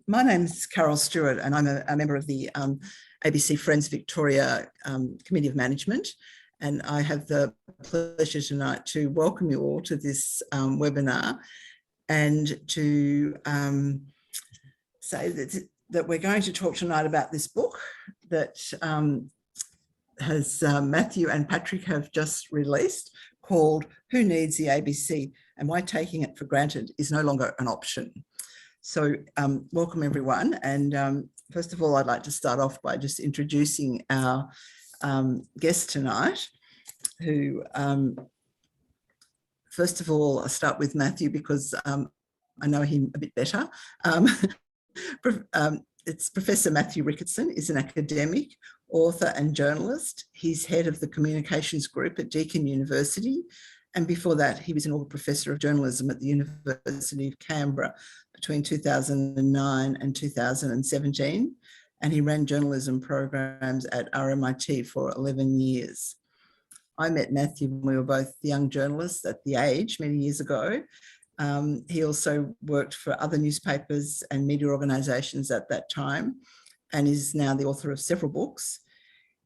My name's Carol Stewart, and I'm a member of the ABC Friends Victoria Committee of Management. And I have the pleasure tonight to welcome you all to this webinar and to say that we're going to talk tonight about this book that has Matthew and Patrick have just released, called Who Needs the ABC and Why Taking It for Granted is No Longer an Option. So welcome everyone. And first of all, I'd like to start off by just introducing our guest tonight, who, first of all, I'll start with Matthew because I know him a bit better. It's Professor Matthew Ricketson, is an academic, author and journalist. He's head of the communications group at Deakin University. And before that, he was an Augur Professor of Journalism at the University of Canberra between 2009 and 2017. And he ran journalism programs at RMIT for 11 years. I met Matthew when we were both young journalists at The Age many years ago. He also worked for other newspapers and media organisations at that time and is now the author of several books.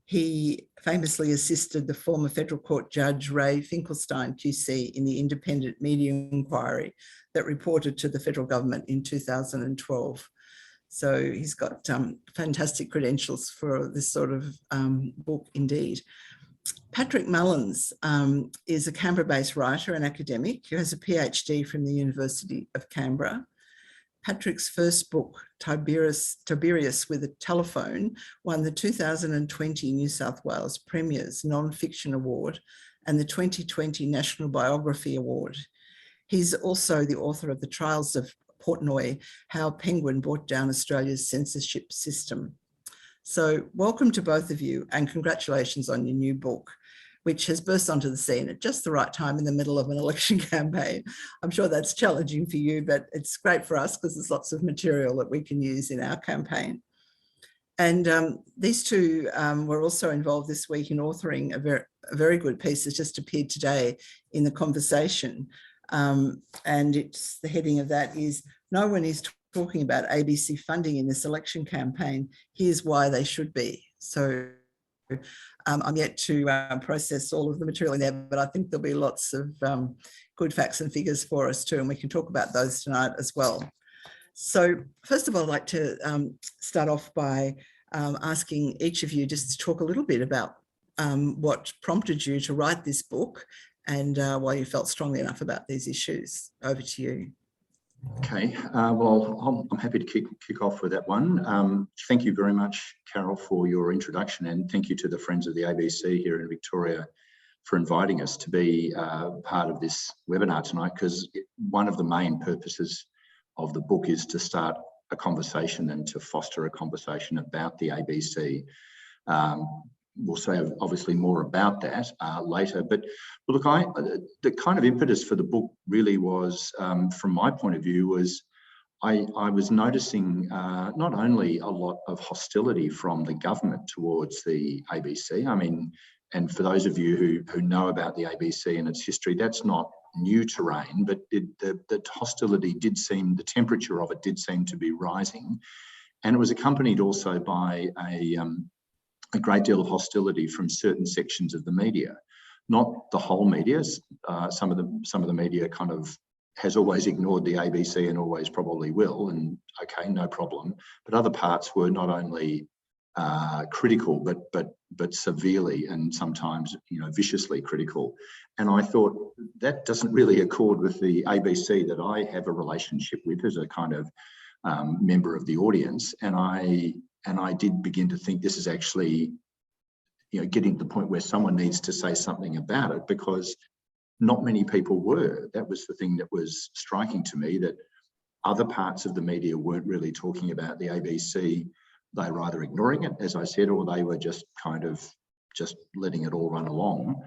He famously assisted the former federal court judge Ray Finkelstein QC in the independent media inquiry that reported to the federal government in 2012. So he's got fantastic credentials for this sort of book indeed. Patrick Mullins is a Canberra-based writer and academic who has a PhD from the University of Canberra. Patrick's first book, Tiberius with a Telephone, won the 2020 New South Wales Premier's Non-Fiction Award and the 2020 National Biography Award. He's also the author of The Trials of Portnoy, How Penguin Brought Down Australia's Censorship System. So welcome to both of you and congratulations on your new book, which has burst onto the scene at just the right time in the middle of an election campaign. I'm sure that's challenging for you, but it's great for us because there's lots of material that we can use in our campaign. And these two were also involved this week in authoring a very good piece that's just appeared today in The Conversation. And the heading of that is, "No one is talking about ABC funding in this election campaign. Here's why they should be." So I'm yet to process all of the material in there, but I think there'll be lots of good facts and figures for us too, and we can talk about those tonight as well. So first of all, I'd like to start off by asking each of you just to talk a little bit about what prompted you to write this book and why you felt strongly enough about these issues. Over to you. Okay, well, I'm happy to kick off with that one. Thank you very much, Carol, for your introduction, and thank you to the Friends of the ABC here in Victoria for inviting us to be part of this webinar tonight, because one of the main purposes of the book is to start a conversation and to foster a conversation about the ABC. We'll say obviously more about that later, but look, the kind of impetus for the book really was, from my point of view, was I was noticing not only a lot of hostility from the government towards the ABC. I mean, and for those of you who know about the ABC and its history, that's not new terrain, but the hostility did seem, the temperature of it did seem to be rising, and it was accompanied also by a great deal of hostility from certain sections of the media, not the whole media. Some of the media kind of has always ignored the ABC and always probably will, and okay, no problem. But other parts were not only critical, but severely and sometimes, viciously critical. And I thought that doesn't really accord with the ABC that I have a relationship with as a kind of member of the audience, and I did begin to think this is actually, getting to the point where someone needs to say something about it, because not many people were. That was the thing that was striking to me, that other parts of the media weren't really talking about the ABC. They were either ignoring it, as I said, or they were just kind of just letting it all run along.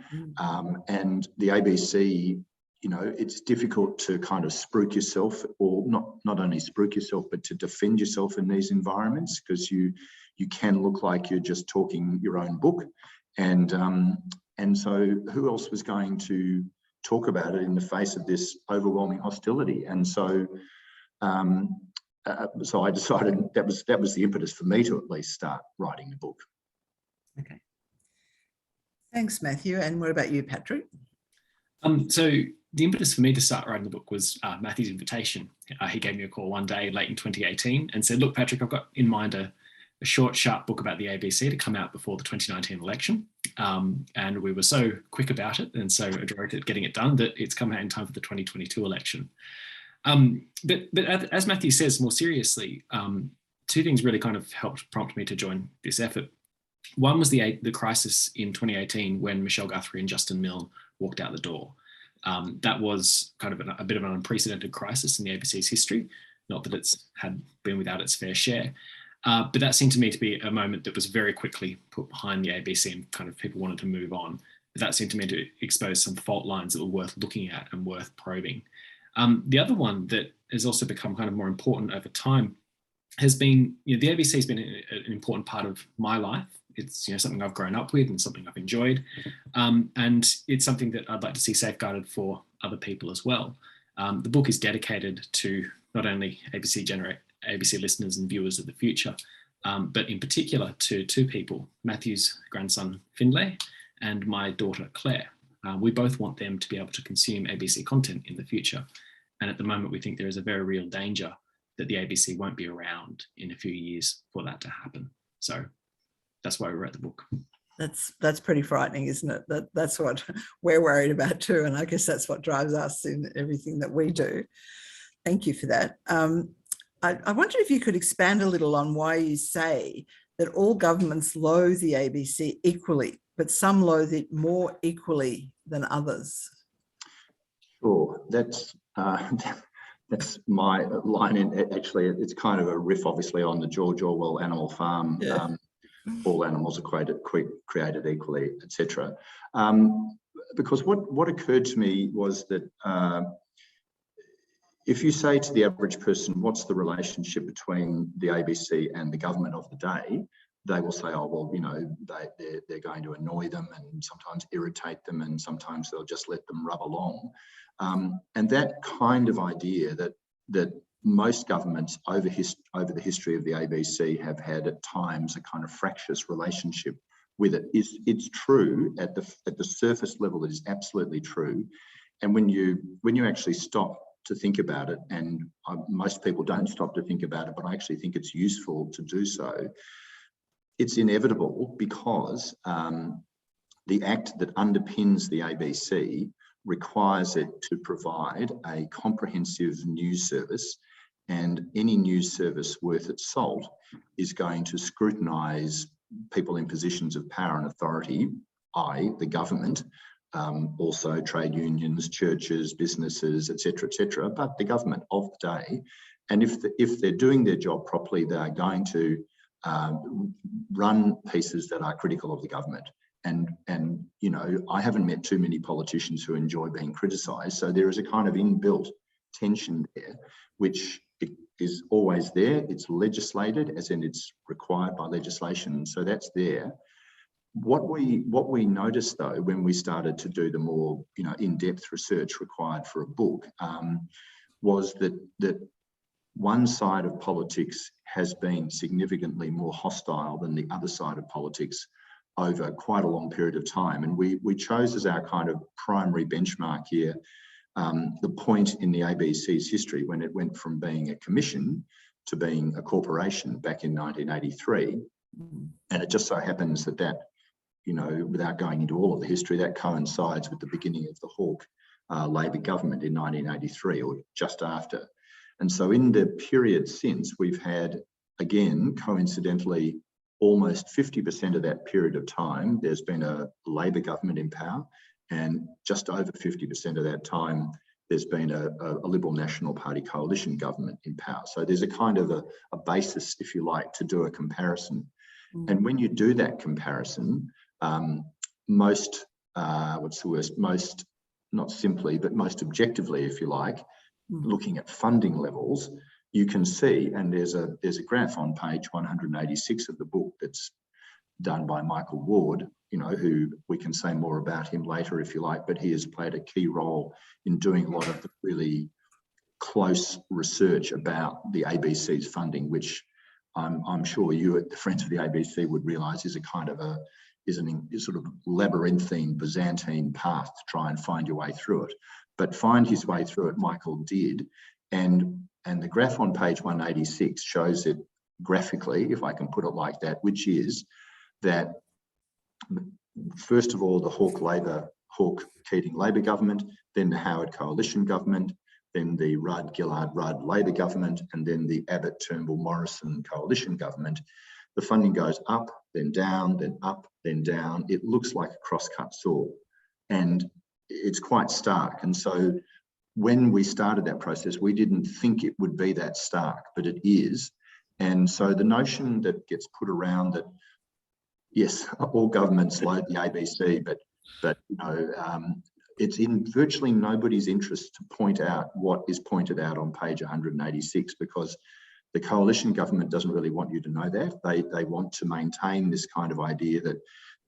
And the ABC, it's difficult to kind of spruik yourself, or not only spruik yourself, but to defend yourself in these environments, because you can look like you're just talking your own book. And so who else was going to talk about it in the face of this overwhelming hostility? And so so I decided that was the impetus for me to at least start writing the book. Okay. Thanks, Matthew. And what about you, Patrick? So the impetus for me to start writing the book was Matthew's invitation. He gave me a call one day late in 2018 and said, look, Patrick, I've got in mind a short, sharp book about the ABC to come out before the 2019 election. And we were so quick about it and so adroit at getting it done that it's come out in time for the 2022 election. But as Matthew says, more seriously, two things really kind of helped prompt me to join this effort. One was the crisis in 2018 when Michelle Guthrie and Justin Milne walked out the door. That was kind of a bit of an unprecedented crisis in the ABC's history. Not that it's had been without its fair share, but that seemed to me to be a moment that was very quickly put behind the ABC and kind of people wanted to move on. But that seemed to me to expose some fault lines that were worth looking at and worth probing. The other one that has also become kind of more important over time has been, the ABC has been an important part of my life. It's something I've grown up with and something I've enjoyed. And it's something that I'd like to see safeguarded for other people as well. The book is dedicated to not only ABC listeners and viewers of the future, but in particular to two people, Matthew's grandson, Finlay, and my daughter, Claire. We both want them to be able to consume ABC content in the future. And at the moment, we think there is a very real danger that the ABC won't be around in a few years for that to happen. So that's why we wrote the book. That's pretty frightening, isn't it? That's what we're worried about too. And I guess that's what drives us in everything that we do. Thank you for that. I wonder if you could expand a little on why you say that all governments loathe the ABC equally, but some loathe it more equally than others. Sure, that's my line. In actually, it's kind of a riff, obviously, on the George Orwell Animal Farm. Yeah. All animals are created equally, etc. Because what occurred to me was that if you say to the average person, what's the relationship between the ABC and the government of the day, they will say, oh, well, they're going to annoy them and sometimes irritate them, and sometimes they'll just let them rub along. And that kind of idea that most governments over the history of the ABC have had at times a kind of fractious relationship with it. It's true at the surface level. It is absolutely true. And when you actually stop to think about it, and most people don't stop to think about it, but I actually think it's useful to do so, it's inevitable because the act that underpins the ABC requires it to provide a comprehensive news service, and any news service worth its salt is going to scrutinise people in positions of power and authority, i.e. the government, also trade unions, churches, businesses, etc., but the government of the day. And if they're doing their job properly, they are going to run pieces that are critical of the government. And I haven't met too many politicians who enjoy being criticised. So there is a kind of inbuilt tension there, which is always there. It's legislated, as in it's required by legislation. So that's there. What we noticed, though, when we started to do the more in-depth research required for a book, was that one side of politics has been significantly more hostile than the other side of politics over quite a long period of time. And we chose as our kind of primary benchmark here the point in the ABC's history when it went from being a commission to being a corporation back in 1983. And it just so happens that without going into all of the history, that coincides with the beginning of the Hawke Labor government in 1983 or just after. And so in the period since, we've had, again, coincidentally, almost 50% of that period of time, there's been a Labor government in power, and just over 50% of that time, there's been a Liberal National Party coalition government in power. So there's a kind of a basis, if you like, to do a comparison. And when you do that comparison, most not simply, but most objectively, if you like, looking at funding levels, you can see, and there's a graph on page 186 of the book that's done by Michael Ward, who we can say more about him later if you like, but he has played a key role in doing a lot of the really close research about the ABC's funding, which I'm sure you at the Friends of the ABC would realise is a kind of is sort of labyrinthine, Byzantine path to try and find your way through it. But find his way through it, Michael did, and the graph on page 186 shows it graphically, if I can put it like that, which is that first of all the Hawke-Keating Labor government, then the Howard Coalition government, then the Rudd-Gillard-Rudd Labor government, and then the Abbott-Turnbull-Morrison Coalition government. The funding goes up, then down, then up, then down. It looks like a cross-cut saw, and it's quite stark. And so when we started that process, we didn't think it would be that stark, but it is. And so the notion that gets put around that, yes, all governments loathe the ABC, but you know, it's in virtually nobody's interest to point out what is pointed out on page 186, because the coalition government doesn't really want you to know that. They want to maintain this kind of idea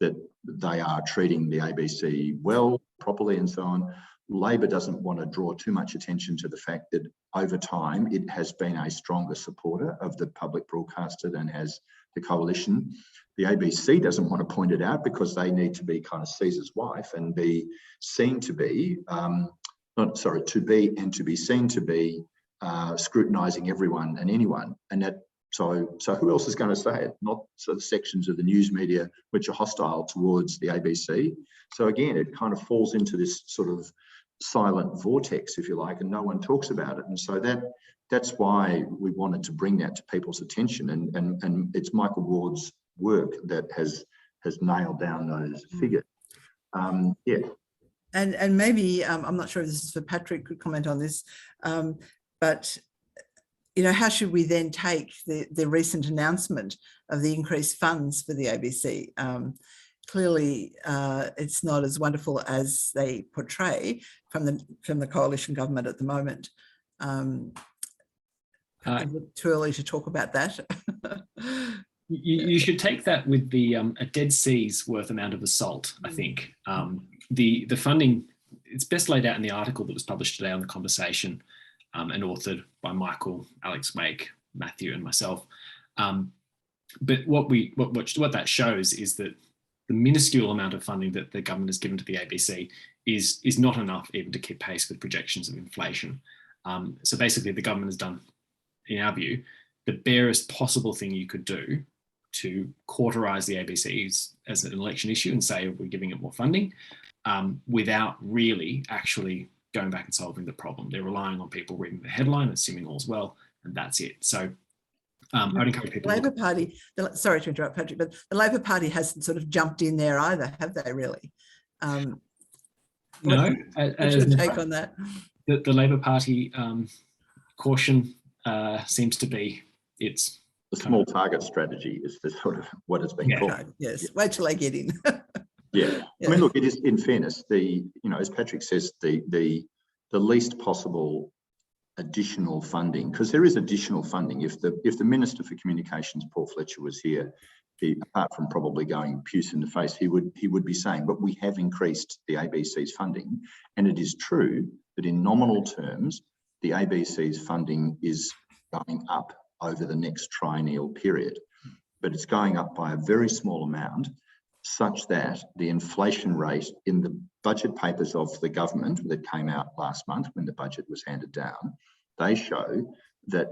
that they are treating the ABC well, properly, and so on. Labor doesn't want to draw too much attention to the fact that over time it has been a stronger supporter of the public broadcaster than has the coalition. The ABC doesn't want to point it out because they need to be kind of Caesar's wife and be seen to be, to be seen to be scrutinising everyone and anyone. And that, so who else is going to say it? Not sort of sections of the news media which are hostile towards the ABC. So again, it kind of falls into this sort of silent vortex, if you like, and no one talks about it. And so that's why we wanted to bring that to people's attention. And it's Michael Ward's work that has nailed down those figures. Yeah. And maybe, I'm not sure if this is for Patrick, could comment on this, but you know, how should we then take the recent announcement of the increased funds for the ABC? Clearly, it's not as wonderful as they portray from the coalition government at the moment. Is it too early to talk about that? You should take that with the a Dead Sea's worth amount of assault, I think. The funding, it's best laid out in the article that was published today on The Conversation and authored by Michael, Alex Wake, Matthew and myself. But what that shows is that the minuscule amount of funding that the government has given to the ABC is not enough even to keep pace with projections of inflation. So basically the government has done, in our view, the barest possible thing you could do to cauterize the ABCs as an election issue and say we're giving it more funding without really actually going back and solving the problem. They're relying on people reading the headline, assuming all's well, and that's it. So I'd encourage people. The Labor Party, sorry to interrupt, Patrick, but the Labor Party hasn't sort of jumped in there either, have they really? No. What's your take on that? The Labor Party caution seems to be its the small target strategy is the sort of what it's been called. Yes, wait till I get in. Yeah, I mean, look, it is, in fairness, as Patrick says, the least possible additional funding, because there is additional funding. If the Minister for Communications, Paul Fletcher, was here, apart from probably going puce in the face, he would be saying, but we have increased the ABC's funding, and it is true that in nominal terms, the ABC's funding is going up over the next triennial period, but it's going up by a very small amount, such that the inflation rate in the budget papers of the government that came out last month when the budget was handed down, they show that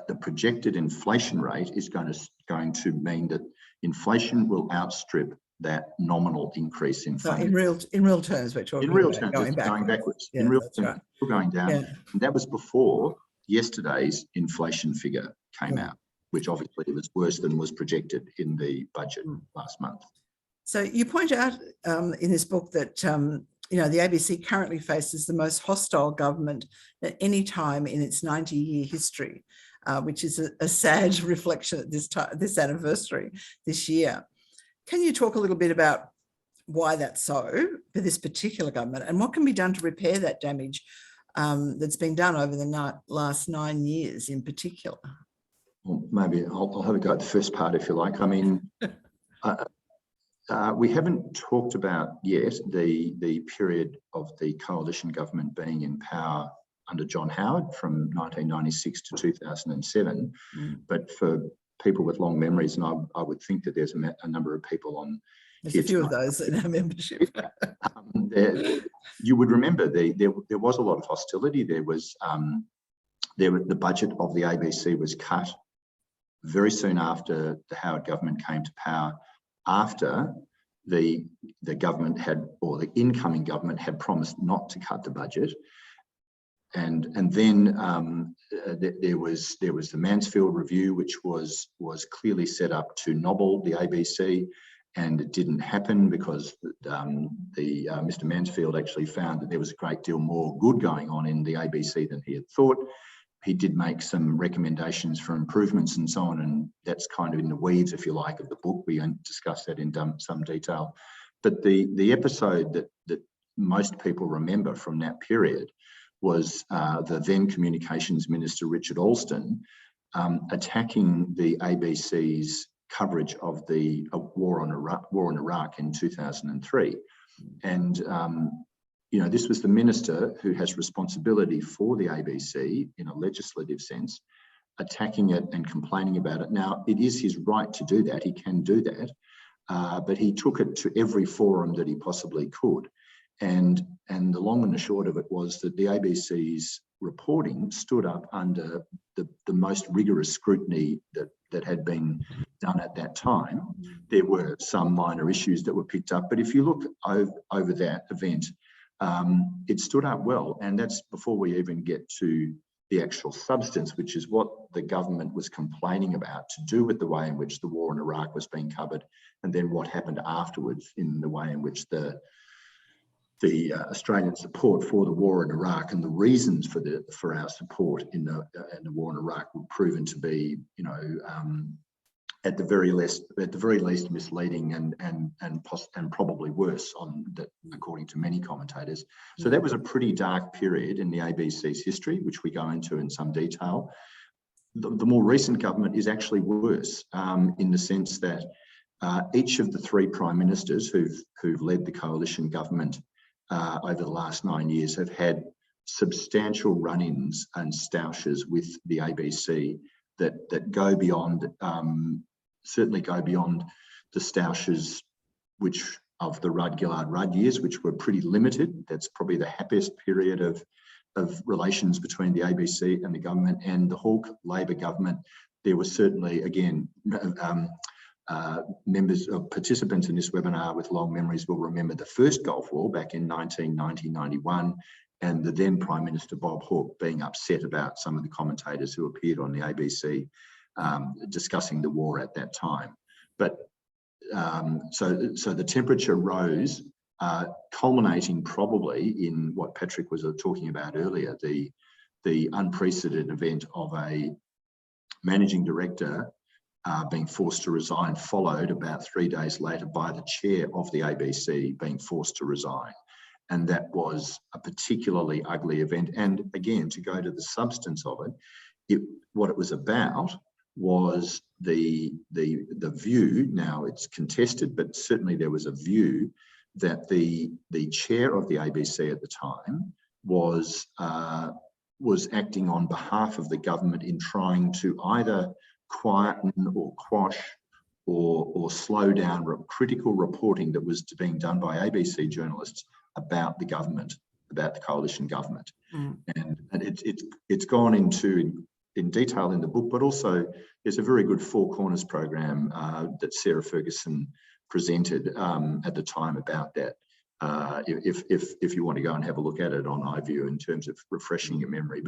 the projected inflation rate is going to mean that inflation will outstrip that nominal increase in funding. So in real terms, we're talking about going backwards. Yeah, in real terms, right. We're going down. Yeah. And that was before yesterday's inflation figure came out, which obviously was worse than was projected in the budget last month. So you point out in this book that the ABC currently faces the most hostile government at any time in its 90-year history, which is a sad reflection at this anniversary this year. Can you talk a little bit about why that's so for this particular government, and what can be done to repair that damage that's been done over the last 9 years in particular? Well, maybe I'll have a go at the first part, if you like. I mean, we haven't talked about yet the period of the coalition government being in power under John Howard from 1996 to 2007. But for people with long memories, and I would think that there's a number of people on. There's a few of those in our membership. You would remember there was a lot of hostility. There was the budget of the ABC was cut very soon after the Howard government came to power, after the government had, or the incoming government had promised not to cut the budget. And then there was the Mansfield Review, which was clearly set up to nobble the ABC, and it didn't happen because Mr. Mansfield actually found that there was a great deal more good going on in the ABC than he had thought. He did make some recommendations for improvements and so on, and that's kind of in the weeds, if you like, of the book. We discuss that in some detail. But the episode that most people remember from that period was the then Communications Minister, Richard Alston, attacking the ABC's coverage of the war in Iraq in 2003. And this was the minister who has responsibility for the ABC in a legislative sense, attacking it and complaining about it. Now, it is his right to do that. He can do that, but he took it to every forum that he possibly could. And the long and the short of it was that the ABC's reporting stood up under the most rigorous scrutiny that had been done at that time. There were some minor issues that were picked up, but if you look over that event, it stood up well. And that's before we even get to the actual substance, which is what the government was complaining about, to do with the way in which the war in Iraq was being covered, and then what happened afterwards in the way in which the Australian support for the war in Iraq and the reasons for our support in the war in Iraq were proven to be, at the very least misleading and probably worse according to many commentators. So that was a pretty dark period in the ABC's history, which we go into in some detail. The more recent government is actually worse in the sense that each of the three prime ministers who've led the coalition government over the last 9 years have had substantial run-ins and stoushes with the ABC that go beyond, certainly go beyond the stoushes of the Rudd-Gillard-Rudd years, which were pretty limited. That's probably the happiest period of relations between the ABC and the government. And the Hawke Labor government, there was certainly, again, participants in this webinar with long memories will remember the first Gulf War back in 1990-91, and the then Prime Minister Bob Hawke being upset about some of the commentators who appeared on the ABC discussing the war at that time. But so the temperature rose, culminating probably in what Patrick was talking about earlier, the unprecedented event of a managing director being forced to resign, followed about 3 days later by the chair of the ABC being forced to resign. And that was a particularly ugly event. And again, to go to the substance of it, what it was about was the view, now it's contested, but certainly there was a view that the chair of the ABC at the time was acting on behalf of the government in trying to either quieten or quash or slow down critical reporting that was being done by ABC journalists about the government, about the coalition government. And it's gone into in detail in the book, but also there's a very good Four Corners program that Sarah Ferguson presented at the time about that. If you want to go and have a look at it on iView in terms of refreshing your memory.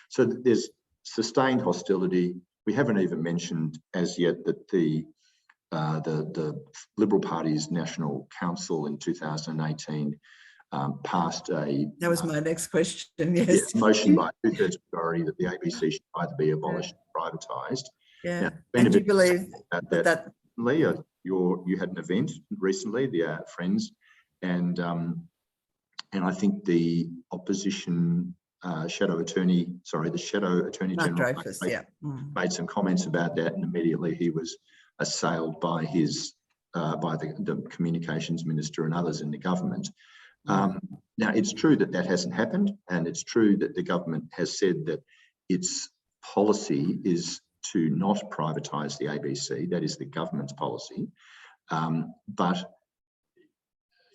So there's sustained hostility. We haven't even mentioned as yet that the Liberal Party's National Council in 2018 passed a... That was my next question, yes. Motion by two-thirds majority that the ABC should either be abolished or privatised. Yeah, now, and do you believe that... Leah, you had an event recently, the Friends, and I think the opposition Shadow Attorney General made some comments about that, and immediately he was assailed by the Communications Minister and others in the government. Now, it's true that that hasn't happened, and it's true that the government has said that its policy is to not privatise the ABC. That is the government's policy. But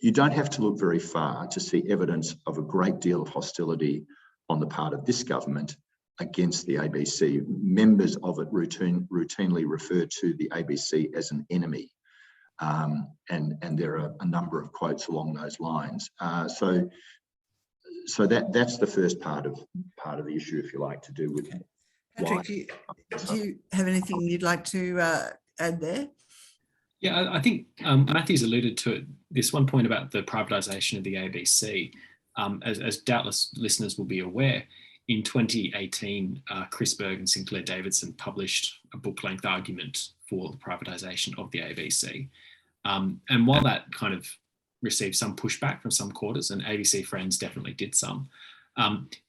you don't have to look very far to see evidence of a great deal of hostility on the part of this government against the ABC. Members of it routinely refer to the ABC as an enemy. And there are a number of quotes along those lines. So that's the first part of the issue, if you like, to do with. Patrick, do you have anything you'd like to add there? Yeah, I think Matthew's alluded to it. This one point about the privatisation of the ABC, as doubtless listeners will be aware, in 2018, Chris Berg and Sinclair Davidson published a book-length argument for the privatisation of the ABC. And while that kind of received some pushback from some quarters, and ABC Friends definitely did some,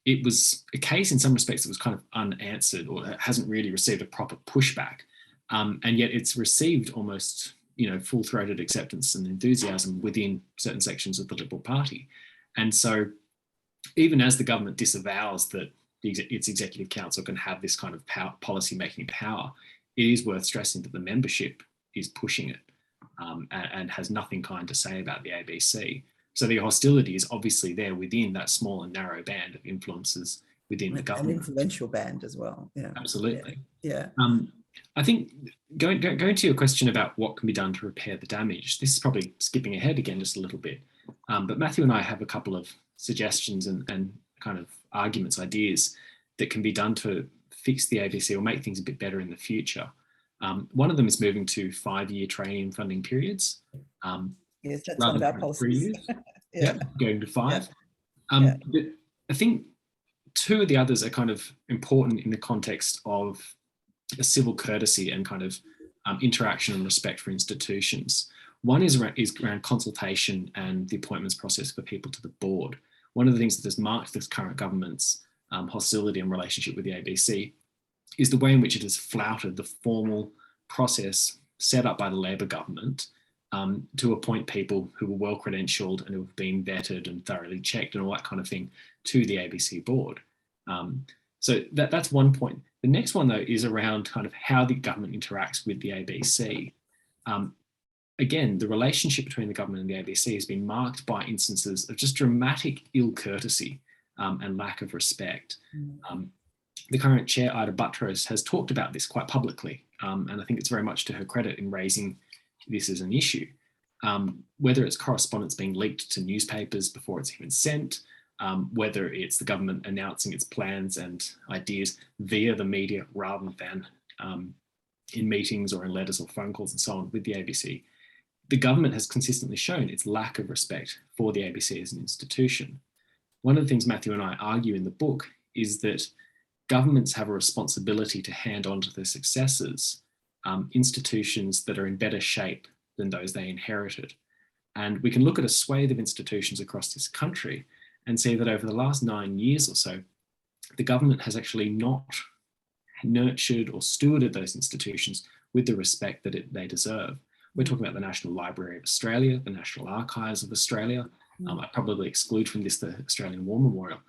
it was a case in some respects that was kind of unanswered, or hasn't really received a proper pushback. And yet it's received almost, full-throated acceptance and enthusiasm within certain sections of the Liberal Party. And so even as the government disavows that its executive council can have this kind of policy-making power, it is worth stressing that the membership is pushing it and has nothing kind to say about the ABC. So the hostility is obviously there within that small and narrow band of influences within the government. An influential band as well. Yeah, absolutely. Yeah. I think going to your question about what can be done to repair the damage, this is probably skipping ahead again just a little bit. But Matthew and I have a couple of suggestions and kind of arguments, ideas that can be done to fix the ABC or make things a bit better in the future. One of them is moving to 5-year training funding periods. Yes, that's one of our policies. Yeah, going to 5. Yeah. But I think two of the others are kind of important in the context of a civil courtesy and kind of interaction and respect for institutions. One is around consultation and the appointments process for people to the board. One of the things that has marked this current government's hostility and relationship with the ABC is the way in which it has flouted the formal process set up by the Labor government to appoint people who were well credentialed and who have been vetted and thoroughly checked and all that kind of thing to the ABC board. So that's one point. The next one, though, is around kind of how the government interacts with the ABC. Again, the relationship between the government and the ABC has been marked by instances of just dramatic ill courtesy and lack of respect. The current chair, Ida Buttrose, has talked about this quite publicly, and I think it's very much to her credit in raising this as an issue. Whether it's correspondence being leaked to newspapers before it's even sent, whether it's the government announcing its plans and ideas via the media rather than in meetings or in letters or phone calls and so on with the ABC, the government has consistently shown its lack of respect for the ABC as an institution. One of the things Matthew and I argue in the book is that governments have a responsibility to hand on to their successors institutions that are in better shape than those they inherited. And we can look at a swathe of institutions across this country and see that over the last 9 years or so, the government has actually not nurtured or stewarded those institutions with the respect that they deserve. We're talking about the National Library of Australia, the National Archives of Australia. I probably exclude from this the Australian War Memorial.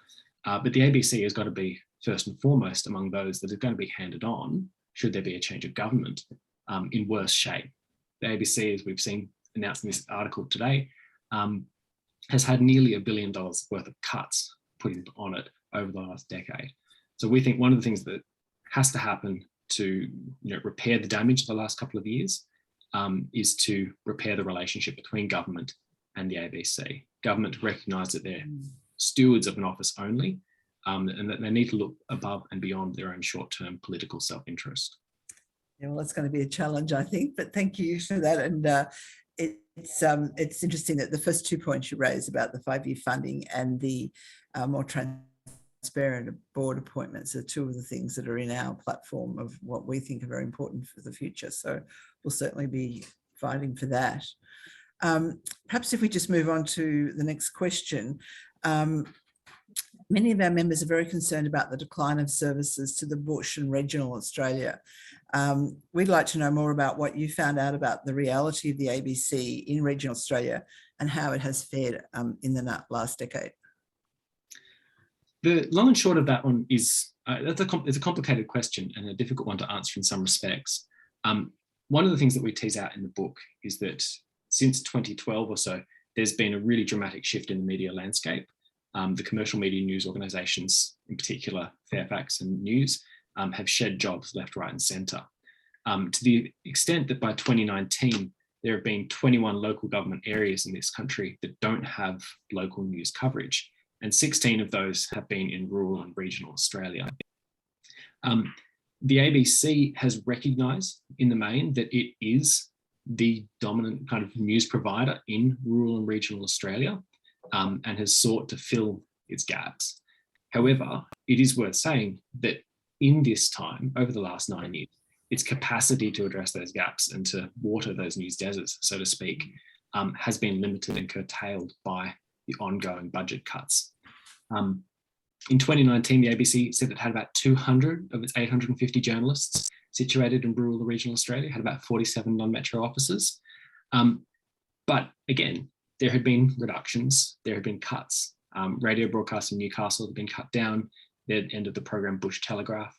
But the ABC has got to be first and foremost among those that are going to be handed on, should there be a change of government, in worse shape. The ABC, as we've seen announced in this article today, has had nearly $1 billion worth of cuts put on it over the last decade. So we think one of the things that has to happen to repair the damage of the last couple of years is to repair the relationship between government and the ABC. Government recognise that they're stewards of an office only, and that they need to look above and beyond their own short-term political self-interest. Yeah, well, that's going to be a challenge, I think, but thank you for that. And it's interesting that the first 2 points you raised about the 5-year funding and the more transparent board appointments are two of the things that are in our platform of what we think are very important for the future. So we'll certainly be fighting for that. Perhaps if we just move on to the next question. Many of our members are very concerned about the decline of services to the bush and regional Australia. We'd like to know more about what you found out about the reality of the ABC in regional Australia and how it has fared in the last decade. The long and short of that one is, it's a complicated question and a difficult one to answer in some respects. One of the things that we tease out in the book is that since 2012 or so, there's been a really dramatic shift in the media landscape. The commercial media news organisations, in particular Fairfax and News, have shed jobs left, right and centre. To the extent that by 2019, there have been 21 local government areas in this country that don't have local news coverage, and 16 of those have been in rural and regional Australia. The ABC has recognised in the main that it is the dominant kind of news provider in rural and regional Australia, and has sought to fill its gaps. However, it is worth saying that in this time, over the last 9 years, its capacity to address those gaps and to water those news deserts, so to speak, has been limited and curtailed by the ongoing budget cuts. In 2019, the ABC said it had about 200 of its 850 journalists situated in rural and regional Australia, had about 47 non-metro offices. But again, there had been reductions, there had been cuts. Radio broadcasts in Newcastle had been cut down. They'd ended the program Bush Telegraph.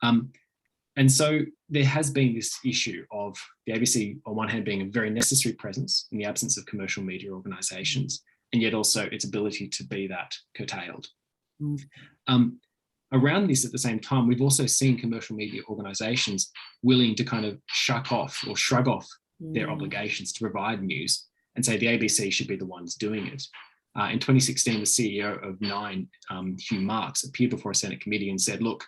And so there has been this issue of the ABC, on one hand, being a very necessary presence in the absence of commercial media organisations, and yet also its ability to be that curtailed. Around this at the same time, we've also seen commercial media organisations willing to kind of shrug off their obligations to provide news and say the ABC should be the ones doing it. In 2016, the CEO of Nine, Hugh Marks, appeared before a Senate committee and said, look,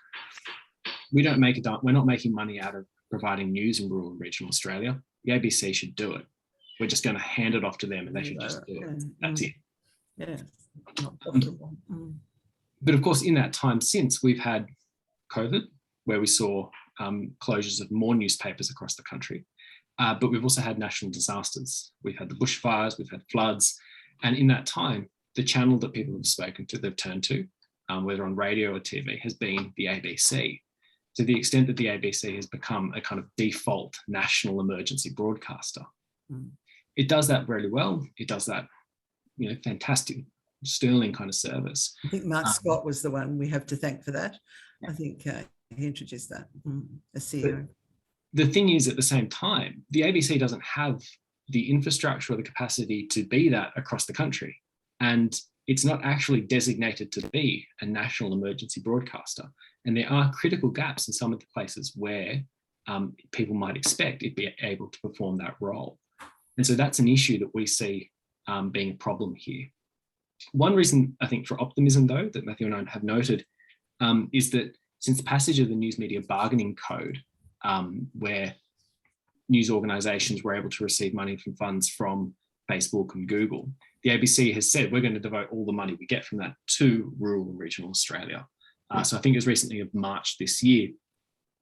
we're not making money out of providing news in rural and regional Australia. The ABC should do it. We're just going to hand it off to them and they should just do it. That's it. Yeah, not possible. But of course, in that time since, we've had COVID, where we saw closures of more newspapers across the country. But we've also had national disasters. We've had the bushfires, we've had floods. And in that time, the channel that people have spoken to, they've turned to, whether on radio or TV, has been the ABC. To the extent that the ABC has become a kind of default national emergency broadcaster. It does that really well. It does that, fantastic, sterling kind of service. I think Mark Scott was the one we have to thank for that. I think he introduced that as CEO. The thing is, at the same time, the ABC doesn't have the infrastructure or the capacity to be that across the country. And it's not actually designated to be a national emergency broadcaster. And there are critical gaps in some of the places where people might expect it be able to perform that role. And so that's an issue that we see being a problem here. One reason, I think, for optimism, though, that Matthew and I have noted is that since the passage of the News Media Bargaining Code, where news organisations were able to receive money from funds from Facebook and Google, the ABC has said we're going to devote all the money we get from that to rural and regional Australia. So I think as recently as March this year,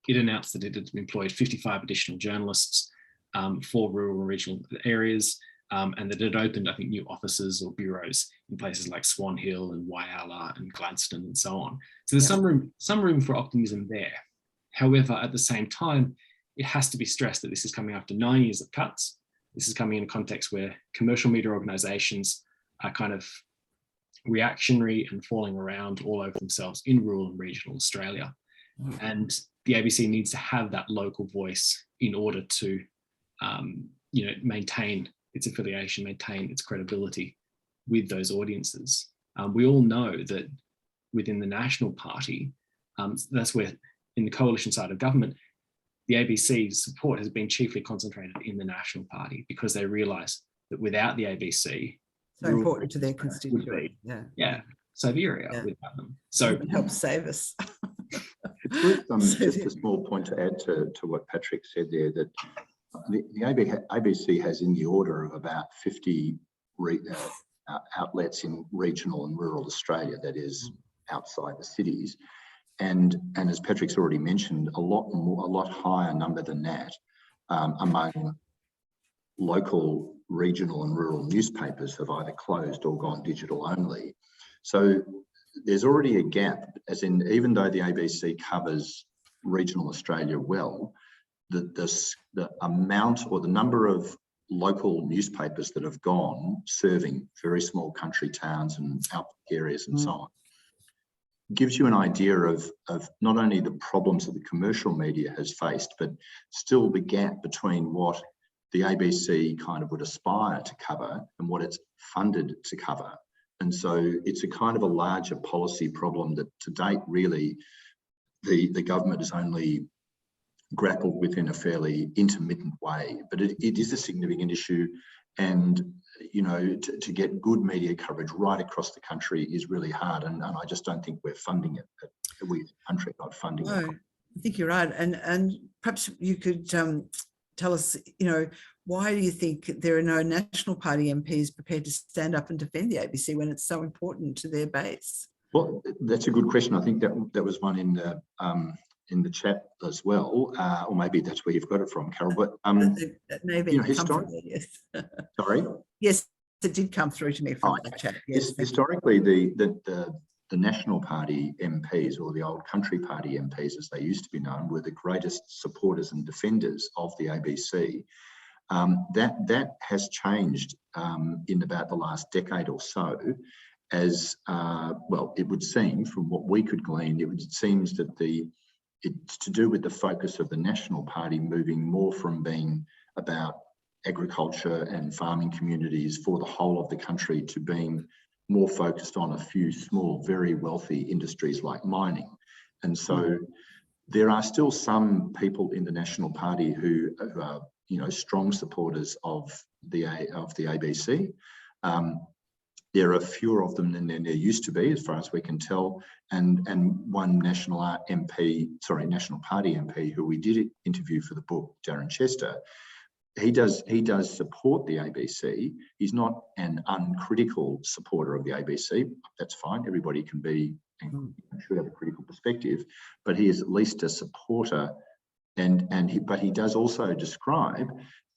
it announced that it had employed 55 additional journalists for rural and regional areas, and that it opened, I think, new offices or bureaus in places like Swan Hill and Whyalla and Gladstone and so on. So there's some room for optimism there. However, at the same time, it has to be stressed that this is coming after 9 years of cuts. This is coming in a context where commercial media organisations are kind of reactionary and falling around all over themselves in rural and regional Australia. And the ABC needs to have that local voice in order to, maintain its affiliation, maintain its credibility with those audiences. We all know that within the National Party, that's where, in the coalition side of government, the ABC's support has been chiefly concentrated in the National Party because they realise that without the ABC, so important to their constituents. Siberia without them. So it helps save us. Just a small point to add to what Patrick said there, that the ABC has in the order of about 50 outlets in regional and rural Australia, that is outside the cities. And as Patrick's already mentioned, a lot higher number than that among local, regional and rural newspapers have either closed or gone digital only. So there's already a gap, as in, even though the ABC covers regional Australia well, the amount or the number of local newspapers that have gone serving very small country towns and outback areas and so on gives you an idea of not only the problems that the commercial media has faced, but still the gap between what the ABC kind of would aspire to cover and what it's funded to cover. And so it's a kind of a larger policy problem that to date, really, the government has only grappled with in a fairly intermittent way. But it is a significant issue, and you know, to get good media coverage right across the country is really hard, and I just don't think we're funding it. We as a country are not funding it. I think you're right, and perhaps you could tell us, you know, why do you think there are no National Party MPs prepared to stand up and defend the ABC when it's so important to their base? Well, that's a good question. I think that was one in the chat as well, or maybe that's where you've got it from, Carol. But you know, historically, yes. Sorry. Yes, it did come through to me from the chat. Yes, historically, the National Party MPs, or the old Country Party MPs, as they used to be known, were the greatest supporters and defenders of the ABC. That has changed in about the last decade or so, as well, it would seem from what we could glean, it seems that it's to do with the focus of the National Party moving more from being about agriculture and farming communities for the whole of the country to being more focused on a few small, very wealthy industries like mining. And so there are still some people in the National Party who are, you know, strong supporters of the ABC. There are fewer of them than there used to be, as far as we can tell. And one National Party MP who we did interview for the book, Darren Chester, he does support the ABC. He's not an uncritical supporter of the ABC. That's fine. Everybody can be and should have a critical perspective, but he is at least a supporter. But he does also describe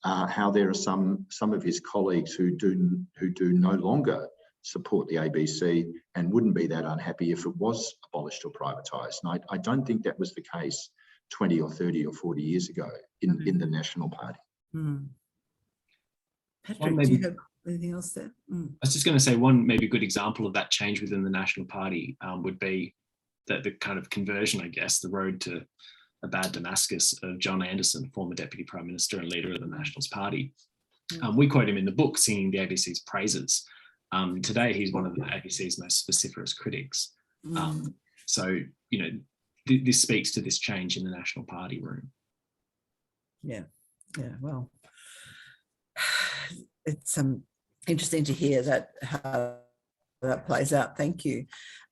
how there are some of his colleagues who do no longer support the ABC and wouldn't be that unhappy if it was abolished or privatised. And I don't think that was the case 20 or 30 or 40 years ago in the National Party. Patrick, do you have anything else there? I was just going to say one maybe good example of that change within the National Party would be that the kind of conversion, I guess, the road to a bad Damascus of John Anderson, former Deputy Prime Minister and leader of the Nationals Party. We quote him in the book singing the ABC's praises. Today, he's one of the ABC's most vociferous critics. So, you know, this speaks to this change in the National Party room. Yeah, well, it's interesting to hear that how that plays out. Thank you.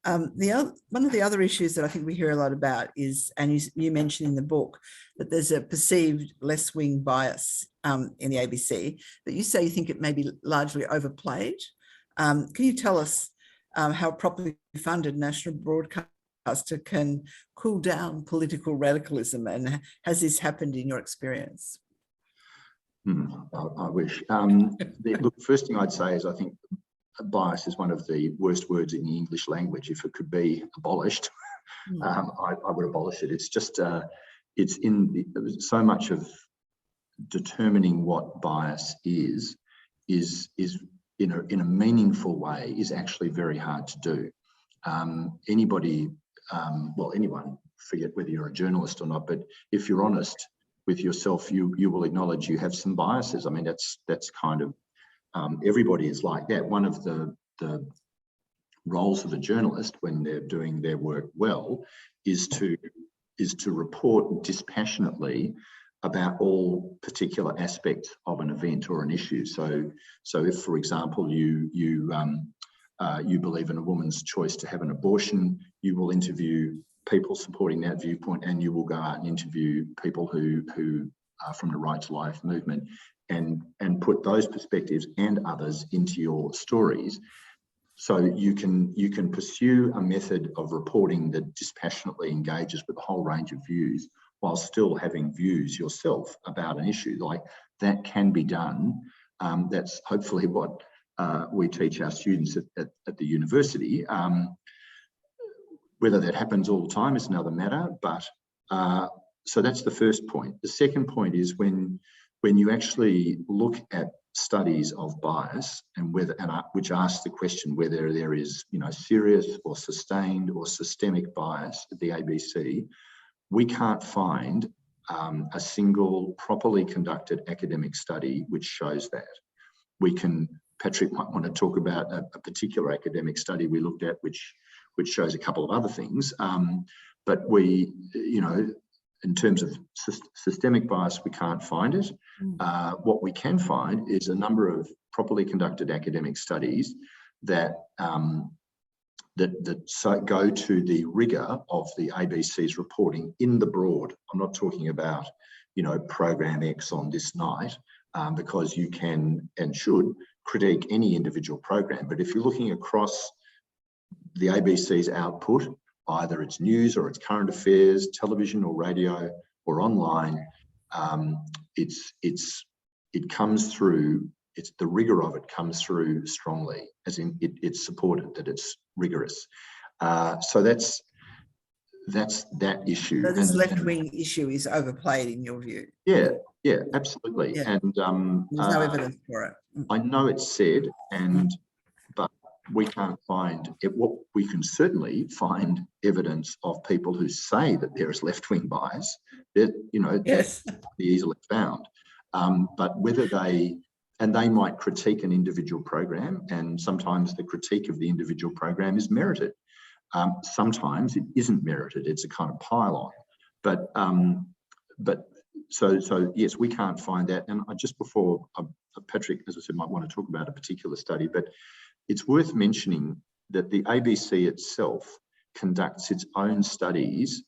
One of the other issues that I think we hear a lot about is, and you mentioned in the book, that there's a perceived left-wing bias in the ABC, but you say you think it may be largely overplayed. Can you tell us how a properly funded national broadcaster can cool down political radicalism, and has this happened in your experience? I wish. Look, first thing I'd say is I think bias is one of the worst words in the English language. If it could be abolished, I would abolish it. It's just, it's in so much of determining what bias is in a meaningful way is actually very hard to do. Anyone, forget whether you're a journalist or not, but if you're honest with yourself, you will acknowledge you have some biases. I mean, that's kind of, everybody is like that. One of the roles of a journalist when they're doing their work well is to report dispassionately about all particular aspects of an event or an issue. So if, for example, you believe in a woman's choice to have an abortion, you will interview people supporting that viewpoint, and you will go out and interview people who are from the Right to Life movement, and put those perspectives and others into your stories. So you can pursue a method of reporting that dispassionately engages with a whole range of views while still having views yourself about an issue. Like, that can be done. That's hopefully what we teach our students at the university. Whether that happens all the time is another matter, but so that's the first point. The second point is when you actually look at studies of bias and which asks the question whether there is, serious or sustained or systemic bias at the ABC, we can't find a single properly conducted academic study which shows that. Patrick might want to talk about a particular academic study we looked at which shows a couple of other things, but we, in terms of systemic bias, we can't find it. What we can find is a number of properly conducted academic studies that go to the rigour of the ABC's reporting in the broad. I'm not talking about, program X on this night, because you can and should critique any individual program. But if you're looking across the ABC's output, either it's news or it's current affairs, television or radio or online, it comes through. It's the rigour of it comes through strongly, as in it's supported that it's rigorous. So that's that issue. So this left-wing issue is overplayed in your view? Yeah, absolutely. Yeah. And there's no evidence for it. I know it's said, but we can't find it. What we can certainly find evidence of people who say that there is left-wing bias. That Yes. that can be easily found. But whether they might critique an individual program, and sometimes the critique of the individual program is merited. Sometimes it isn't merited. It's a kind of pile-on. But so yes, we can't find that. And just before Patrick, as I said, might want to talk about a particular study, but it's worth mentioning that the ABC itself conducts its own studies,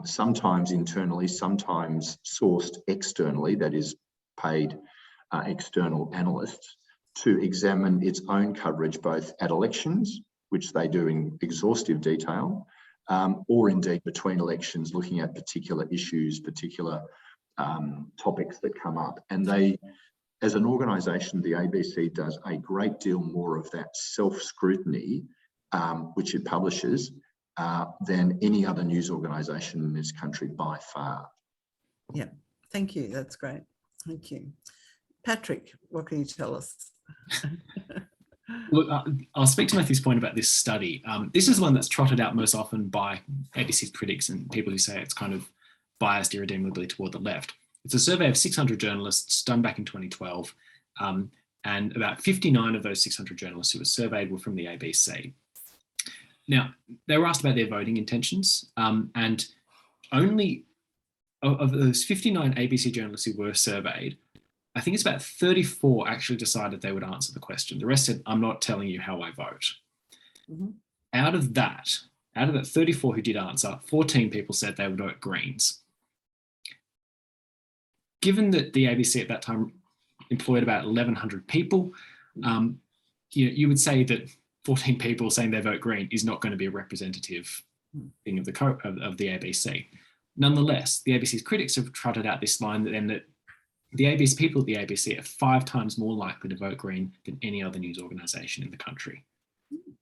sometimes internally, sometimes sourced externally, that is paid external analysts, to examine its own coverage both at elections, which they do in exhaustive detail, or indeed between elections, looking at particular issues, particular topics that come up. And they, as an organisation, the ABC does a great deal more of that self-scrutiny, which it publishes, than any other news organisation in this country by far. Yeah, thank you. That's great. Thank you. Patrick, what can you tell us? Look, I'll speak to Matthew's point about this study. This is one that's trotted out most often by ABC's critics and people who say it's kind of biased irredeemably toward the left. It's a survey of 600 journalists done back in 2012, and about 59 of those 600 journalists who were surveyed were from the ABC. Now, they were asked about their voting intentions, and only of those 59 ABC journalists who were surveyed, I think it's about 34 actually decided they would answer the question. The rest said, I'm not telling you how I vote. Mm-hmm. Out of that 34 who did answer, 14 people said they would vote Greens. Given that the ABC at that time employed about 1,100 people, you would say that 14 people saying they vote Green is not going to be a representative thing of the ABC. Nonetheless, the ABC's critics have trotted out this line that the ABC people at the ABC are 5 times more likely to vote Green than any other news organisation in the country.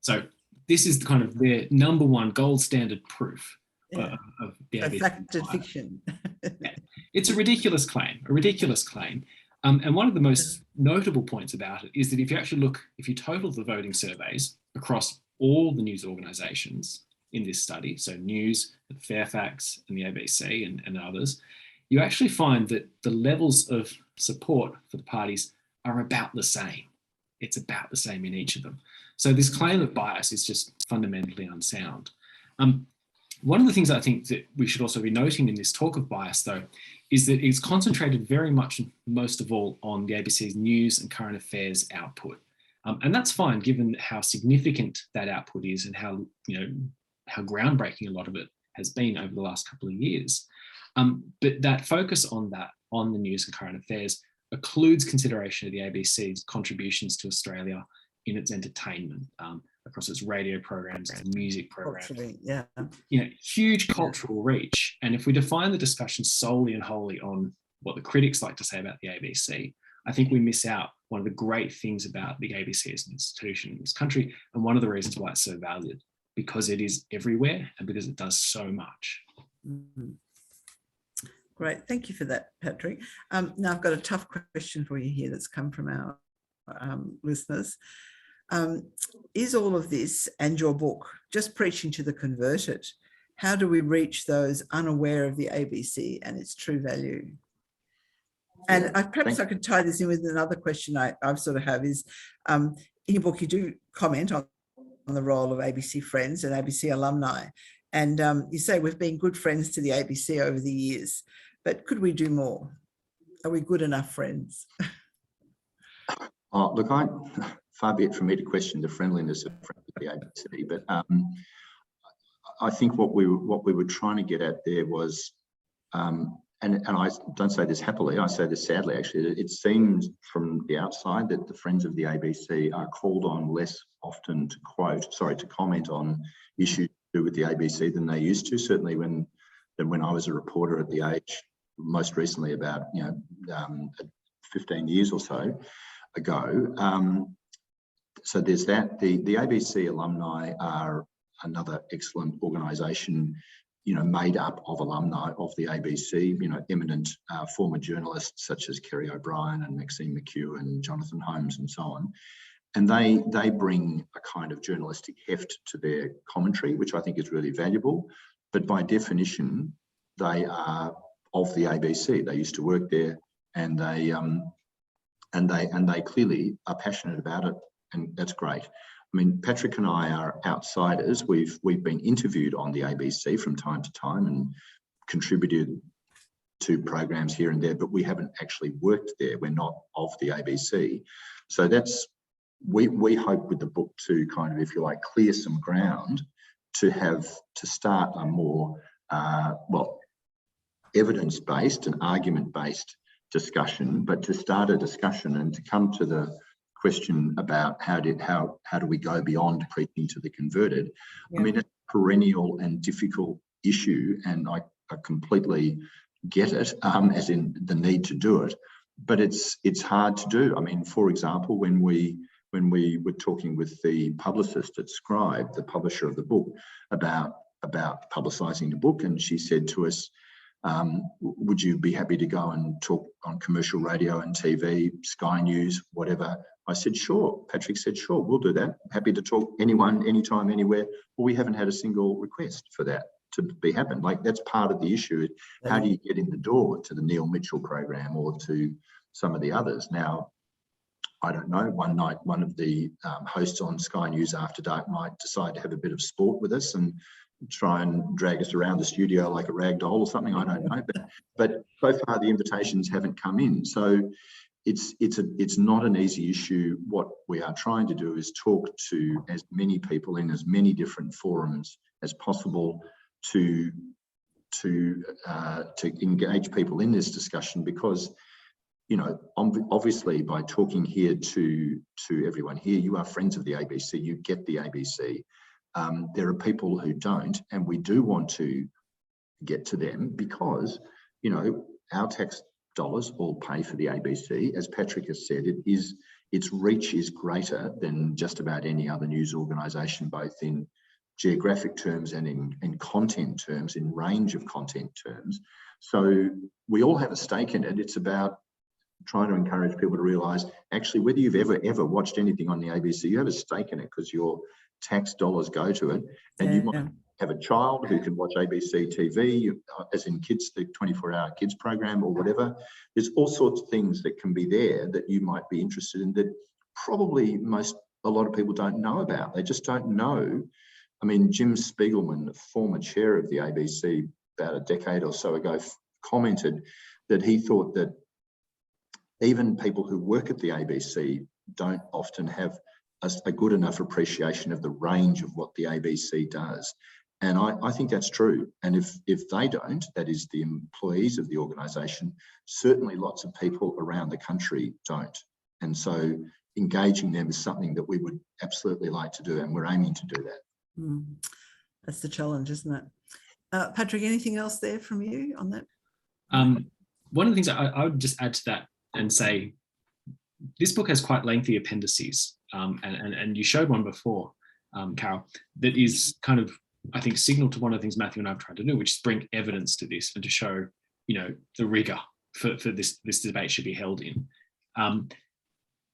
So this is kind of their number one gold standard proof of the ABC. Fact fiction. Yeah. It's a ridiculous claim. And one of the most notable points about it is that if you total the voting surveys across all the news organisations in this study, so News, Fairfax and the ABC and others, you actually find that the levels of support for the parties are about the same. It's about the same in each of them. So this claim of bias is just fundamentally unsound. One of the things I think that we should also be noting in this talk of bias, though, is that it's concentrated very much, most of all, on the ABC's news and current affairs output. And that's fine, given how significant that output is and how groundbreaking a lot of it has been over the last couple of years. But that focus on the news and current affairs occludes consideration of the ABC's contributions to Australia in its entertainment, across its radio programs and music programs. Huge cultural reach. And if we define the discussion solely and wholly on what the critics like to say about the ABC, I think we miss out one of the great things about the ABC as an institution in this country, and one of the reasons why it's so valued, because it is everywhere and because it does so much. Mm-hmm. Great. Thank you for that, Patrick. Now I've got a tough question for you here that's come from our listeners. Is all of this and your book just preaching to the converted? How do we reach those unaware of the ABC and its true value? And perhaps I could tie this in with another question I've sort of have is, in your book, you do comment on the role of ABC friends and ABC alumni. And you say we've been good friends to the ABC over the years, but could we do more? Are we good enough friends? Look, far be it from me to question the friendliness of the ABC, but I think what we were trying to get at there was, and I don't say this happily, I say this sadly actually, it seems from the outside that the friends of the ABC are called on less often to comment on issues to do with the ABC than they used to, certainly when I was a reporter at the Age, most recently about 15 years or so ago. So there's that. The ABC alumni are another excellent organisation, made up of alumni of the ABC, eminent former journalists such as Kerry O'Brien and Maxine McHugh and Jonathan Holmes and so on. And they bring a kind of journalistic heft to their commentary, which I think is really valuable. But by definition, they are of the ABC. They used to work there, and they clearly are passionate about it, and that's great. I mean, Patrick and I are outsiders. We've been interviewed on the ABC from time to time and contributed to programs here and there, but we haven't actually worked there. We're not of the ABC. So we hope with the book to kind of, if you like, clear some ground to start a more, evidence-based and argument-based discussion, but to start a discussion and to come to the question about how do we go beyond preaching to the converted. Yeah. I mean, it's a perennial and difficult issue, and I completely get it, as in the need to do it, but it's hard to do. I mean, for example, when we were talking with the publicist at Scribe, the publisher of the book, about publicising the book, and she said to us, would you be happy to go and talk on commercial radio and TV, Sky News, whatever? I said, sure. Patrick said, sure, we'll do that. Happy to talk anyone, anytime, anywhere. Well, we haven't had a single request for that to be happened. Like, that's part of the issue. How do you get in the door to the Neil Mitchell program or to some of the others? Now, I don't know, one night, one of the hosts on Sky News After Dark might decide to have a bit of sport with us and try and drag us around the studio like a rag doll or something. I don't know, but so far the invitations haven't come in. So it's not an easy issue. What we are trying to do is talk to as many people in as many different forums as possible to engage people in this discussion, because obviously by talking here to everyone here, you are friends of the ABC, you get the ABC. There are people who don't, and we do want to get to them because, our tax dollars all pay for the ABC. As Patrick has said, its reach is greater than just about any other news organisation, both in geographic terms and in content terms, in range of content terms. So we all have a stake in it. It's about trying to encourage people to realise, actually, whether you've ever watched anything on the ABC, you have a stake in it because your tax dollars go to it, and you might have a child who can watch ABC TV, as in kids, the 24-hour kids program or whatever. There's all sorts of things that can be there that you might be interested in that probably a lot of people don't know about. They just don't know. I mean, Jim Spiegelman, the former chair of the ABC, about a decade or so ago, commented that he thought that even people who work at the ABC don't often have a good enough appreciation of the range of what the ABC does. And I think that's true. And if they don't, that is the employees of the organisation, certainly lots of people around the country don't. And so engaging them is something that we would absolutely like to do, and we're aiming to do that. That's the challenge, isn't it? Patrick, anything else there from you on that? One of the things I would just add to that and say, this book has quite lengthy appendices, and you showed one before, Carol, that is kind of, I think, signal to one of the things Matthew and I have tried to do, which is bring evidence to this and to show the rigor for this debate should be held in.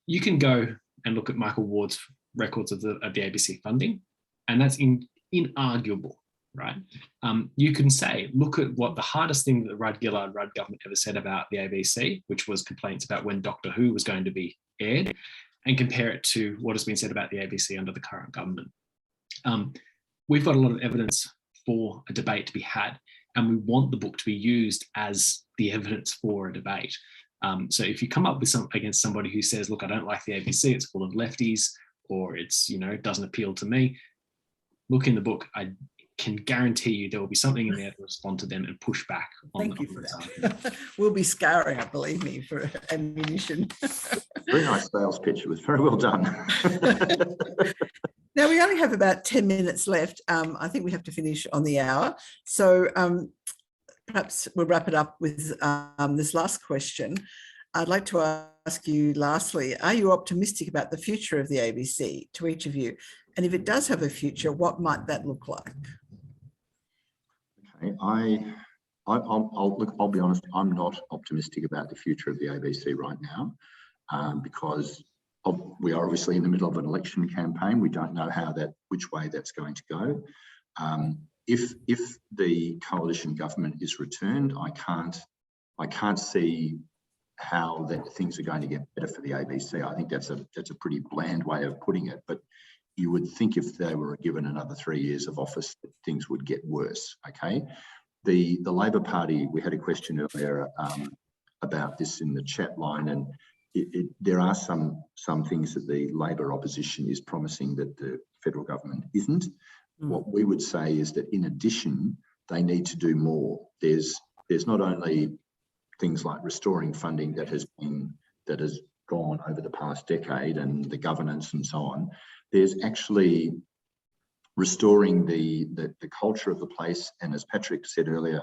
You can go and look at Michael Ward's records of the ABC funding, and that's inarguable, right? You can say, look at what the hardest thing that the Rudd government ever said about the ABC, which was complaints about when Doctor Who was going to be aired, and compare it to what has been said about the ABC under the current government. We've got a lot of evidence for a debate to be had, and we want the book to be used as the evidence for a debate. So if you come up with against somebody who says, look, I don't like the ABC, it's full of lefties, or it's, it doesn't appeal to me, look in the book. I can guarantee you there will be something in there to respond to them and push back on. Thank you for that. We'll be scouring it, believe me, for ammunition. Very nice sales pitch. It was very well done. Now, we only have about 10 minutes left. I think we have to finish on the hour. So perhaps we'll wrap it up with this last question. I'd like to ask you lastly, are you optimistic about the future of the ABC, to each of you? And if it does have a future, what might that look like? Okay, I'll be honest, I'm not optimistic about the future of the ABC right now, because we are obviously in the middle of an election campaign. We don't know which way that's going to go. If the coalition government is returned, I can't see how things are going to get better for the ABC. I think that's a pretty bland way of putting it, but you would think if they were given another 3 years of office, that things would get worse. Okay, the Labor Party. We had a question earlier about this in the chat line, and there are some things that the Labor opposition is promising that the federal government isn't. What we would say is that in addition, they need to do more. There's not only things like restoring funding that has gone over the past decade and the governance and so on. There's actually restoring the culture of the place, and as Patrick said earlier,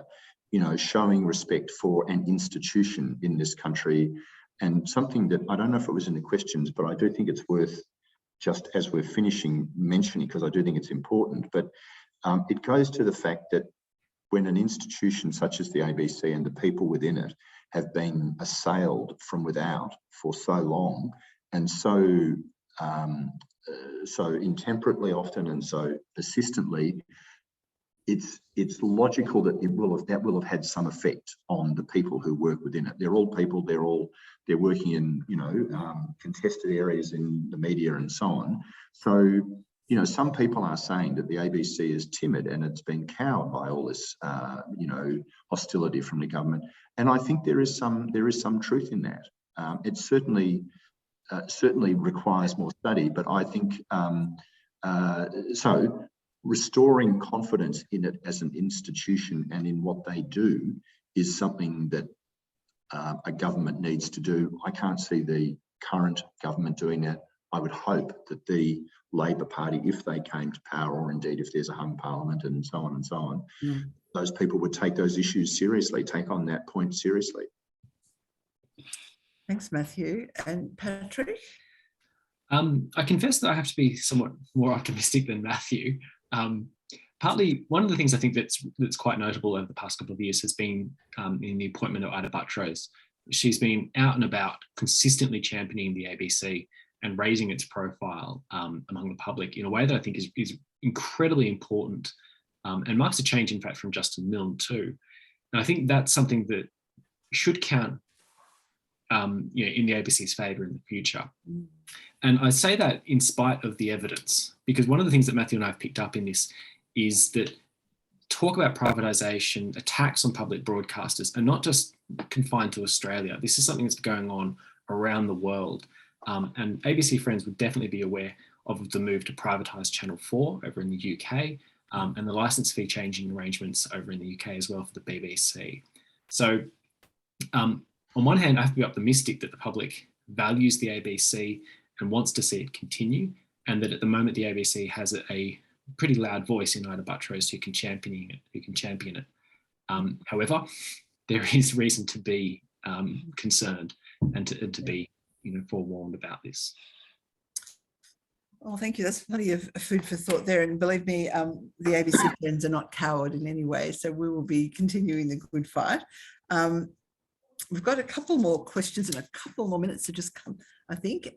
showing respect for an institution in this country. And something that I don't know if it was in the questions, but I do think it's worth, just as we're finishing, mentioning, because I do think it's important. But it goes to the fact that when an institution such as the ABC and the people within it have been assailed from without for so long, and so intemperately often and so persistently, it's logical that that will have had some effect on the people who work within it. They're all people. They're working in contested areas in the media and so on. So some people are saying that the ABC is timid and it's been cowed by all this hostility from the government. And I think there is some truth in that. It certainly requires more study, but I think so. Restoring confidence in it as an institution and in what they do is something that a government needs to do. I can't see the current government doing that. I would hope that the Labor Party, if they came to power, or indeed if there's a hung parliament and so on, those people would take those issues seriously, take on that point seriously. Thanks, Matthew. And Patrick? I confess that I have to be somewhat more optimistic than Matthew. Partly, one of the things I think that's quite notable over the past couple of years has been in the appointment of Ita Buttrose. She's been out and about consistently championing the ABC and raising its profile among the public in a way that I think is incredibly important and marks a change, in fact, from Justin Milne too. And I think that's something that should count in the ABC's favour in the future. And I say that in spite of the evidence, because one of the things that Matthew and I have picked up in this is that talk about privatisation, attacks on public broadcasters are not just confined to Australia. This is something that's going on around the world. And ABC Friends would definitely be aware of the move to privatise Channel 4 over in the UK and the licence fee changing arrangements over in the UK as well for the BBC. So on one hand, I have to be optimistic that the public values the ABC and wants to see it continue, and that at the moment the ABC has a pretty loud voice in Ita Buttrose who can champion it. However, there is reason to be concerned and to be forewarned about this. Well, thank you. That's plenty of food for thought there. And believe me, the ABC Friends are not coward in any way. So we will be continuing the good fight. We've got a couple more questions and a couple more minutes to just come, I think.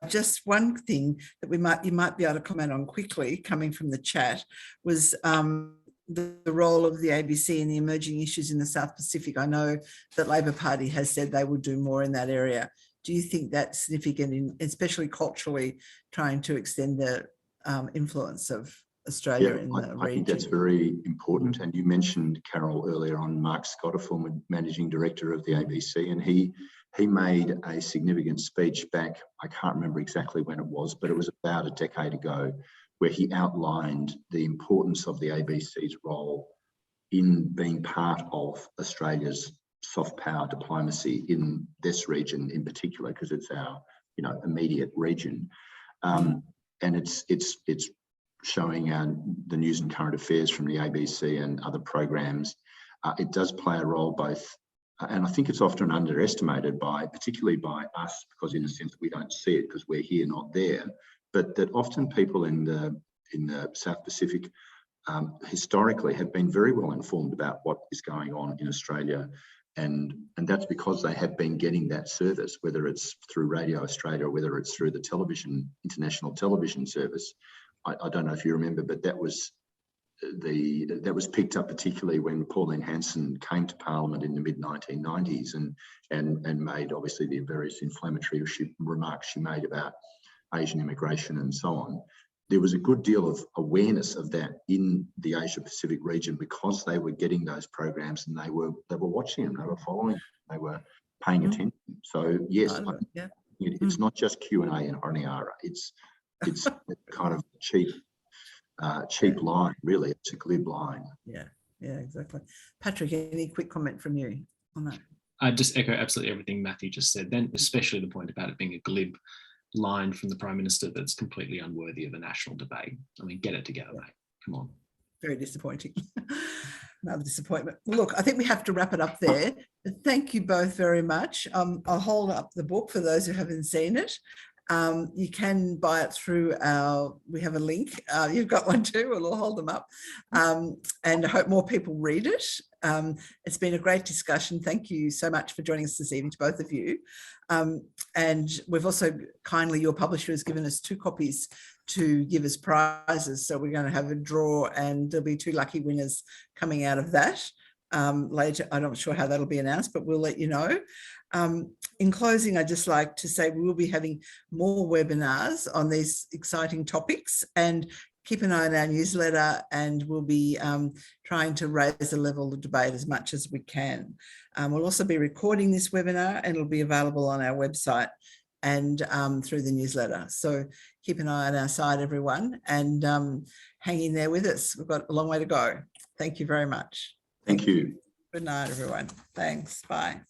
Just one thing that you might be able to comment on quickly coming from the chat was the role of the ABC in the emerging issues in the South Pacific. I know that Labor Party has said they will do more in that area. Do you think that's significant, especially culturally, trying to extend the influence of Australia in the region? I think that's very important. And you mentioned, Carol, earlier on Mark Scott, a former managing director of the ABC, and he made a significant speech back, I can't remember exactly when it was, but it was about a decade ago, where he outlined the importance of the ABC's role in being part of Australia's soft power diplomacy in this region in particular, because it's our immediate region. And it's showing the news and current affairs from the ABC and other programs. It does play a role both, and I think it's often underestimated particularly by us, because in a sense we don't see it because we're here, not there, but that often people in the South Pacific historically have been very well informed about what is going on in Australia. And that's because they have been getting that service, whether it's through Radio Australia or whether it's through the international television service. I don't know if you remember, but that was picked up particularly when Pauline Hanson came to Parliament in the mid-1990s and made obviously the various inflammatory remarks she made about Asian immigration and so on. There was a good deal of awareness of that in the Asia Pacific region because they were getting those programs and they were watching them, they were following them, they were paying attention. So yes, it's not just Q&A and Honiara. It's kind of cheap line, really. It's a glib line. Yeah, exactly. Patrick, any quick comment from you on that? I just echo absolutely everything Matthew just said, then especially the point about it being a glib line from the Prime Minister that's completely unworthy of a national debate. I mean, get it together, mate. Come on. Very disappointing. Another disappointment. Look, I think we have to wrap it up there. Thank you both very much. I'll hold up the book for those who haven't seen it. You can buy it through we have a link. You've got one too, we'll hold them up. And I hope more people read it. It's been a great discussion. Thank you so much for joining us this evening, to both of you. And we've also your publisher has given us 2 copies to give us prizes. So we're going to have a draw and there'll be 2 lucky winners coming out of that. Later, I'm not sure how that'll be announced, but we'll let you know. In closing, I'd just like to say we will be having more webinars on these exciting topics, and keep an eye on our newsletter, and we'll be trying to raise the level of debate as much as we can. We'll also be recording this webinar and it'll be available on our website and through the newsletter. So keep an eye on our site, everyone, and hang in there with us. We've got a long way to go. Thank you very much. Thank you. Good night, everyone. Thanks. Bye.